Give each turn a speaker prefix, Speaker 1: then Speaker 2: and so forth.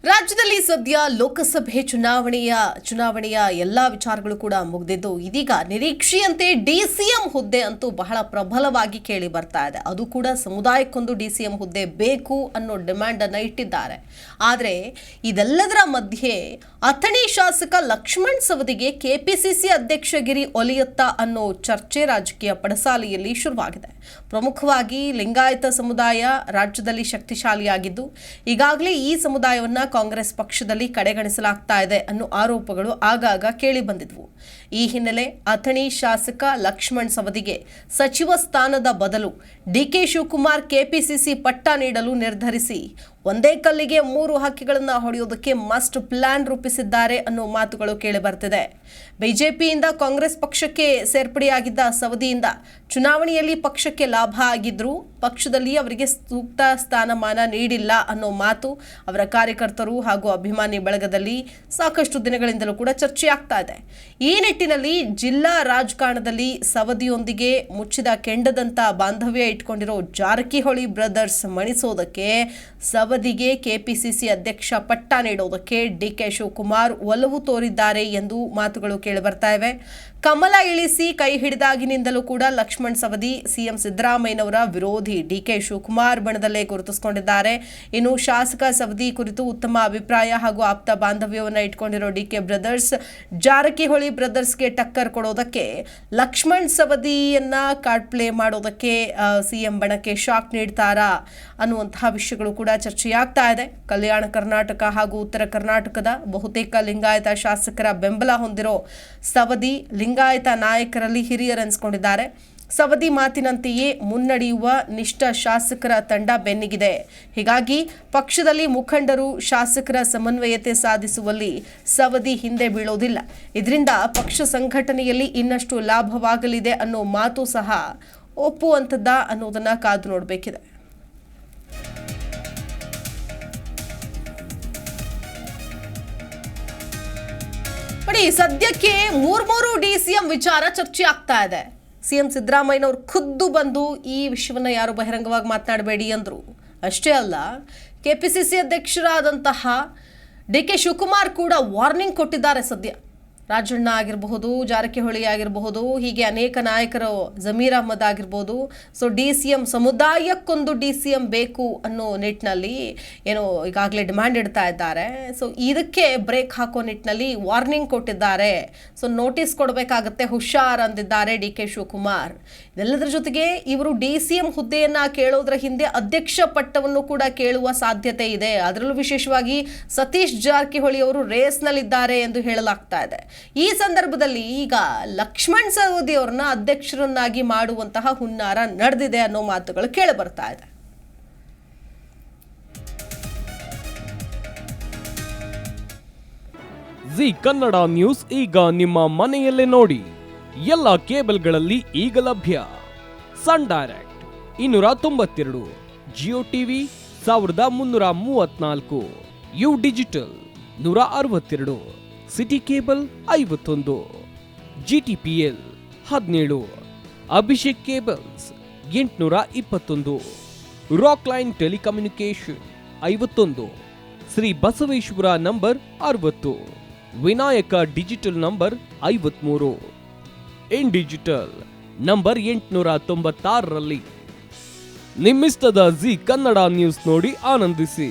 Speaker 1: ರಾಜ್ಯದಲ್ಲಿ ಸದ್ಯ ಲೋಕಸಭೆ ಚುನಾವಣೆಯ ಎಲ್ಲಾ ವಿಚಾರಗಳು ಕೂಡ ಮುಗಿದಿದ್ದು ಇದೀಗ ನಿರೀಕ್ಷೆಯಂತೆ ಡಿಸಿಎಂ ಹುದ್ದೆ ಅಂತೂ ಬಹಳ ಪ್ರಬಲವಾಗಿ ಕೇಳಿ ಬರ್ತಾ ಇದೆ. ಅದು ಕೂಡ ಸಮುದಾಯಕ್ಕೊಂದು ಡಿಸಿಎಂ ಹುದ್ದೆ ಬೇಕು ಅನ್ನೋ ಡಿಮ್ಯಾಂಡ್ ಅನ್ನು ಇಟ್ಟಿದ್ದಾರೆ. ಆದರೆ ಇದೆಲ್ಲದರ ಮಧ್ಯೆ ಅಥಣಿ ಶಾಸಕ ಲಕ್ಷ್ಮಣ್ ಸವದಿಗೆ ಕೆಪಿಸಿಸಿ ಅಧ್ಯಕ್ಷಗಿರಿ ಒಲಿಯುತ್ತಾ ಅನ್ನೋ ಚರ್ಚೆ ರಾಜಕೀಯ ಪಡಸಾಲೆಯಲ್ಲಿ ಶುರುವಾಗಿದೆ. ಪ್ರಮುಖವಾಗಿ ಲಿಂಗಾಯತ ಸಮುದಾಯ ರಾಜ್ಯದಲ್ಲಿ ಶಕ್ತಿಶಾಲಿಯಾಗಿದ್ದು ಈಗಾಗಲೇ ಈ ಸಮುದಾಯವನ್ನ ಕಾಂಗ್ರೆಸ್ ಪಕ್ಷದಲ್ಲಿ ಕಡೆಗಣಿಸಲಾಗ್ತಾ ಇದೆ ಅನ್ನೋ ಆರೋಪಗಳು ಆಗಾಗ ಕೇಳಿ ಬಂದಿದ್ವು. ಈ ಹಿನ್ನೆಲೆ ಅಥಣಿ ಶಾಸಕ ಲಕ್ಷ್ಮಣ್ ಸವದಿಗೆ ಸಚಿವ ಸ್ಥಾನದ ಬದಲು ಡಿಕೆ ಶಿವಕುಮಾರ್ ಕೆಪಿಸಿಸಿ ಪಟ್ಟ ನೀಡಲು ನಿರ್ಧರಿಸಿ ಒಂದೇ ಕಲ್ಲಿಗೆ 3 ಹಕ್ಕಿಗಳನ್ನು ಹೊಡೆಯೋದಕ್ಕೆ ಮಸ್ಟ್ ಪ್ಲಾನ್ ರೂಪಿಸಿದ್ದಾರೆ ಅನ್ನೋ ಮಾತುಗಳು ಕೇಳಿ ಬರ್ತಿದೆ. ಬಿಜೆಪಿಯಿಂದ ಕಾಂಗ್ರೆಸ್ ಪಕ್ಷಕ್ಕೆ ಸೇರ್ಪಡೆಯಾಗಿದ್ದ ಸವದಿಯಿಂದ ಚುನಾವಣೆಯಲ್ಲಿ ಪಕ್ಷಕ್ಕೆ ಲಾಭ ಆಗಿದ್ರು ಪಕ್ಷದಲ್ಲಿ ಅವರಿಗೆ ಸೂಕ್ತ ಸ್ಥಾನಮಾನ ನೀಡಿಲ್ಲ ಅನ್ನೋ ಮಾತು ಅವರ ಕಾರ್ಯಕರ್ತರು ಹಾಗೂ ಅಭಿಮಾನಿ ಬಳಗದಲ್ಲಿ ಸಾಕಷ್ಟು ದಿನಗಳಿಂದಲೂ ಕೂಡ ಚರ್ಚೆಯಾಗ್ತಾ ಇದೆ. ಈ ನಿಟ್ಟಿನಲ್ಲಿ ಜಿಲ್ಲಾ ರಾಜಕಾರಣದಲ್ಲಿ ಸವದಿಯೊಂದಿಗೆ ಮುಚ್ಚಿದ ಕೆಂಡದಂತ ಬಾಂಧವ್ಯ ಇಟ್ಕೊಂಡಿರೋ ಜಾರಕಿಹೊಳಿ ಬ್ರದರ್ಸ್ ಮಣಿಸೋದಕ್ಕೆ ಸವದಿಗೆ ಕೆಪಿಸಿಸಿ ಅಧ್ಯಕ್ಷ ಪಟ್ಟ ನೀಡೋದಕ್ಕೆ ಡಿಕೆ ಶಿವಕುಮಾರ್ ಒಲವು ತೋರಿದ್ದಾರೆ ಎಂದು ಮಾತುಗಳು ಕೇಳಿಬರ್ತಾ ಇವೆ. ಕಮಲ ಇಳಿಸಿ ಕೈ ಹಿಡಿದಾಗಿನಿಂದಲೂ ಕೂಡ ಲಕ್ಷ್ಮಣ್ ಸವದಿ ಸಿಎಂ ಸಿದ್ದರಾಮಯ್ಯನವರ ವಿರೋಧಿ ಡಿಕೆ ಶಿವಕುಮಾರ್ ಬಣದಲ್ಲೇ ಗುರುತಿಸಿಕೊಂಡಿದ್ದಾರೆ. ಇನ್ನು ಶಾಸಕ ಸವದಿ ಕುರಿತು ಉತ್ತಮ ಅಭಿಪ್ರಾಯ ಹಾಗೂ ಆಪ್ತ ಬಾಂಧವ್ಯವನ್ನು ಇಟ್ಕೊಂಡಿರೋ ಡಿಕೆ ಬ್ರದರ್ಸ್ ಜಾರಕಿಹೊಳಿ ಬ್ರದರ್ಸ್ಗೆ ಟಕ್ಕರ್ ಕೊಡೋದಕ್ಕೆ ಲಕ್ಷ್ಮಣ್ ಸವದಿಯನ್ನ ಕಾರ್ಡ್ ಪ್ಲೇ ಮಾಡೋದಕ್ಕೆ ಸಿಎಂ ಬಣಕ್ಕೆ ಶಾಕ್ ನೀಡ್ತಾರಾ ಅನ್ನುವಂತಹ ವಿಷಯಗಳು ಕೂಡ ಚರ್ಚೆಯಾಗ್ತಾ ಇದೆ. ಕಲ್ಯಾಣ ಕರ್ನಾಟಕ ಹಾಗೂ ಉತ್ತರ ಕರ್ನಾಟಕದ ಬಹುತೇಕ ಲಿಂಗಾಯತ ಶಾಸಕರ ಬೆಂಬಲ ಹೊಂದಿರೋ ಸವದಿ ಲಿಂಗಾಯತ ನಾಯಕರಲ್ಲಿ ಹಿರಿಯರೆನಿಸಿಕೊಂಡಿದ್ದಾರೆ. ಸವದಿ ಮಾತಿನಂತೆಯೇ ಮುನ್ನಡೆಯುವ ನಿಷ್ಠ ಶಾಸಕರ ತಂಡ ಬೆನ್ನಿಗಿದೆ. ಹೀಗಾಗಿ ಪಕ್ಷದಲ್ಲಿ ಮುಖಂಡರು ಶಾಸಕರ ಸಮನ್ವಯತೆ ಸಾಧಿಸುವಲ್ಲಿ ಸವದಿ ಹಿಂದೆ ಬೀಳೋದಿಲ್ಲ. ಇದರಿಂದ ಪಕ್ಷ ಸಂಘಟನೆಯಲ್ಲಿ ಇನ್ನಷ್ಟು ಲಾಭವಾಗಲಿದೆ ಅನ್ನೋ ಮಾತು ಸಹ ಒಪ್ಪುವಂಥದ್ದ ಅನ್ನೋದನ್ನ ಕಾದು ನೋಡಬೇಕಿದೆ. ನೋಡಿ, ಸದ್ಯಕ್ಕೆ ಮೂರು ಡಿಸಿಎಂ ವಿಚಾರ ಚರ್ಚೆ ಆಗ್ತಾ ಇದೆ. ಸಿಎಂ ಸಿದ್ದರಾಮಯ್ಯನವರು ಖುದ್ದು ಬಂದು ಈ ವಿಷಯವನ್ನ ಯಾರು ಬಹಿರಂಗವಾಗಿ ಮಾತನಾಡಬೇಡಿ ಅಂದ್ರು. ಅಷ್ಟೇ ಅಲ್ಲ, ಕೆಪಿಸಿಸಿ ಅಧ್ಯಕ್ಷರಾದಂತಹ ಡಿಕೆ ಶಿವಕುಮಾರ್ ಕೂಡ ವಾರ್ನಿಂಗ್ ಕೊಟ್ಟಿದ್ದಾರೆ. ಸದ್ಯ ರಾಜಣ್ಣ ಆಗಿರಬಹುದು, ಜಾರಕಿಹೊಳಿ ಆಗಿರಬಹುದು, ಹೀಗೆ ಅನೇಕ ನಾಯಕರು, ಜಮೀರ್ ಅಹ್ಮದ್ ಆಗಿರ್ಬೋದು. ಸೊ ಡಿಸಿಎಂ ಸಮುದಾಯಕ್ಕೊಂದು ಡಿಸಿಎಂ ಬೇಕು ಅನ್ನೋ ನಿಟ್ಟಿನಲ್ಲಿ ಏನೋ ಈಗಾಗಲೇ ಡಿಮ್ಯಾಂಡ್ ಇಡ್ತಾ ಇದ್ದಾರೆ. ಸೊ ಇದಕ್ಕೆ ಬ್ರೇಕ್ ಹಾಕೋ ನಿಟ್ಟಿನಲ್ಲಿ ವಾರ್ನಿಂಗ್ ಕೊಟ್ಟಿದ್ದಾರೆ. ಸೊ ನೋಟಿಸ್ ಕೊಡಬೇಕಾಗತ್ತೆ, ಹುಷಾರ್ ಅಂದಿದ್ದಾರೆ ಡಿಕೆ ಶಿವಕುಮಾರ್. ಇದೆಲ್ಲದರ ಜೊತೆಗೆ ಇವರು ಡಿಸಿಎಂ ಹುದ್ದೆಯನ್ನ ಕೇಳೋದ್ರ ಹಿಂದೆ ಅಧ್ಯಕ್ಷ ಪಟ್ಟವನ್ನು ಕೂಡ ಕೇಳುವ ಸಾಧ್ಯತೆ ಇದೆ. ಅದರಲ್ಲೂ ವಿಶೇಷವಾಗಿ ಸತೀಶ್ ಜಾರಕಿಹೊಳಿ ಅವರು ರೇಸ್ನಲ್ಲಿದ್ದಾರೆ ಎಂದು ಹೇಳಲಾಗ್ತಾ ಇದೆ. ಈ ಸಂದರ್ಭದಲ್ಲಿ ಈಗ ಲಕ್ಷ್ಮಣ್ ಸವದಿ ಅವರನ್ನ ಅಧ್ಯಕ್ಷರನ್ನಾಗಿ ಮಾಡುವಂತಹ ಹುನ್ನಾರ ನಡೆದಿದೆ ಅನ್ನೋ ಮಾತುಗಳು ಕೇಳಿ ಬರ್ತಾ ಇದೆ.
Speaker 2: ಜಿ ಕನ್ನಡ ನ್ಯೂಸ್ ಈಗ ನಿಮ್ಮ ಮನೆಯಲ್ಲೇ ನೋಡಿ. ಎಲ್ಲ ಕೇಬಲ್ಗಳಲ್ಲಿ ಈಗ ಲಭ್ಯ. Sun Direct 292, Jio TV 1334, U digital 162, city cable 51, GTPL 17, Abhishek cables 821, rock line telecommunication 51, Shri Basaveshwara number 60, Vinayaka digital number 53, in digital number 896ರಲ್ಲಿ. ನಿಮ್ಮಿಸ್ತದ ಜಿ ಕನ್ನಡ ನ್ಯೂಸ್ ನೋಡಿ ಆನಂದಿಸಿ.